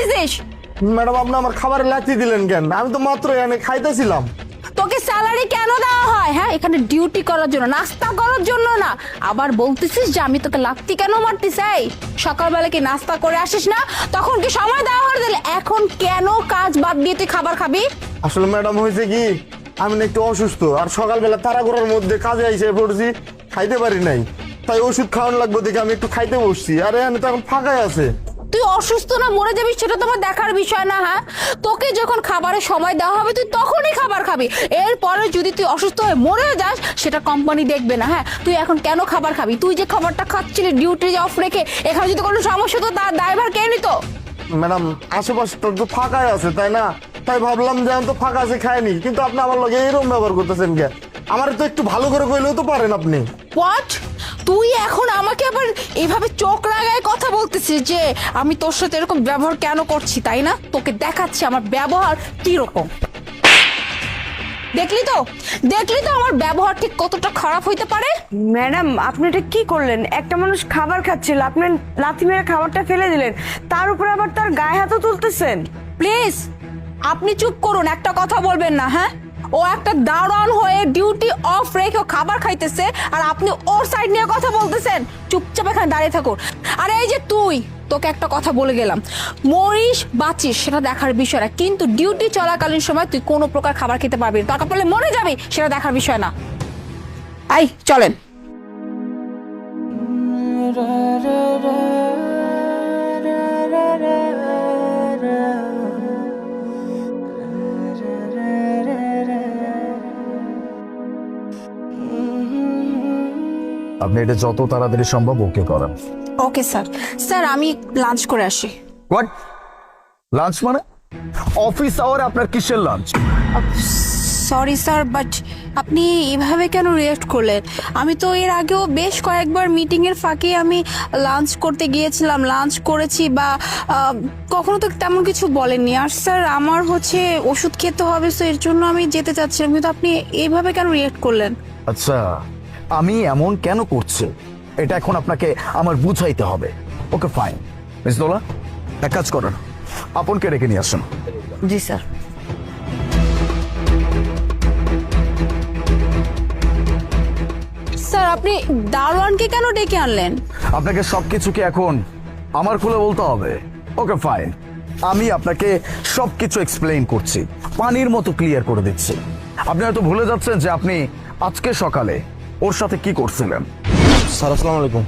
করতেছিস? ম্যাডাম আপনি আমার খাবারে লাথি দিলেন কেন? আমি তো মাত্র এনে খাইতেছিলাম। তোকে স্যালারি কেন দেওয়া হয়? হ্যাঁ, এখানে ডিউটি করার জন্য, নাস্তা করার জন্য না। আবার বলতেছিস যে আমি তোকে লাথি কেন মারতেছি? সকালবেলা কি নাস্তা করে আসিস না? তখন কি সময় দেওয়া হয়ে দিলে? এখন কেন কাজ বাদ দিয়ে তুই খাবার খাবি? আসলে ম্যাডাম হয়েছে কি, আমি না একটু অসুস্থ, আর সকালবেলা তাড়াহুড়োর মধ্যে কাজে এসে পড়ছি, খাইতে পারি নাই, তাই ওষুধ খাওয়ানো লাগবে দেখে আমি একটু খাইতে বসছি। আর এখানে তো এখন ফাঁকাই আছে। তুই অসুস্থ না মরে যাবি সেটা তোমার দেখার বিষয় না। হ্যাঁ, তোকে যখন খাবারের সময় দেওয়া হবে তুই তখনই খাবার খাবি। এরপরে যদি তুই অসুস্থ হয়ে মরে যাস সেটা কোম্পানি দেখবে না। হ্যাঁ, তুই এখন কেন খাবার খাবি? তুই যে খাবারটা খাচ্ছিলি ডিউটি অফ রেখে, এখানে যদি কোনো সমস্যা তো তার দায়ভার কে নিত? ম্যাডাম আশেপাশে তো ফাঁকাই আছে তাই না, তাই ভাবলাম যে আমি তো ফাঁকা আছে খাইনি, কিন্তু আপনি আমার লগে এরকম ব্যবহার করতেছেন কে? আমার তো একটু ভালো করে কইলেও তো পারেন আপনি। হোয়াট? তুই এখন আমাকে আবার এভাবে চোখ রাগায় কথা বলতেছিস যে আমি তোর সাথে এরকম ব্যবহার কেন করছি, তাই না? তোকে দেখাচ্ছি আমার ব্যবহার কি রকম। দেখলি তো আমার ব্যবহার ঠিক কতটা খারাপ হইতে পারে। ম্যাডাম আপনি এটা কি করলেন? একটা মানুষ খাবার খাচ্ছিল, আপনি লাথি মেরে খাবারটা ফেলে দিলেন, তার উপরে আবার তার গায়ে হাতও তুলতেছেন। প্লিজ আপনি চুপ করুন, একটা কথা বলবেন না। হ্যাঁ, ও একটা দারোয়ান হয়ে ডিউটি অফ রেখে খাবার খাইতেছে আর আপনি ওর সাইড নিয়ে কথা বলতেছেন। চুপচাপ এখানে দাঁড়িয়ে থাকুন। আর এই যে তোকে একটা কথা বলে গেলাম, মরিস বাঁচিস সেটা দেখার বিষয় না, কিন্তু ডিউটি চলাকালীন সময় তুই কোনো প্রকার খাবার খেতে পারবি না। দরকার পড়লে মরে যাবি, সেটা দেখার বিষয় না। আই চলেন। আপনি এটা যত তাড়াতাড়ি সম্ভব ওকে করান। Okay sir. স্যার আমি লাঞ্চ করে আসি। হোয়াট? লাঞ্চ মানে? অফিস আওয়ারে আপনার কিসের লাঞ্চ? সরি স্যার, বাট আপনি এভাবে কেন রিঅ্যাক্ট করলেন? আমি তো এর আগেও বেশ কয়েকবার মিটিং এর ফাঁকে আমি লাঞ্চ করতে গিয়েছিলাম, লাঞ্চ করেছি, বা কখনো তো তেমন কিছু বলেননি। আর স্যার আমার ওষুধ খেতে হবে, সো এর জন্য আমি যেতে চাচ্ছিলাম, কিন্তু আপনি এইভাবে কেন রিঅ্যাক্ট করলেন? আচ্ছা, আমি এমন কেন করছি এটা এখন আপনাকে আমার বুঝাইতে হবে। Okay fine. মিস দোলা, এক কাজ করেন, আপনকে রেখে নিয়ে আসুন। জি স্যার। স্যার আপনি দারোয়ানকে কেন ডেকে আনলেন? আপনাকে সবকিছু কি এখন আমার খুলে বলতে হবে? ওকে ফাইন, আমি আপনাকে সবকিছু এক্সপ্লেইন করছি, পানির মতো ক্লিয়ার করে দিচ্ছি। আপনি হয়তো ভুলে যাচ্ছেন যে আপনি আজকে সকালে ওর সাথে কি করছিলেন। স্যার আসসালামু আলাইকুম।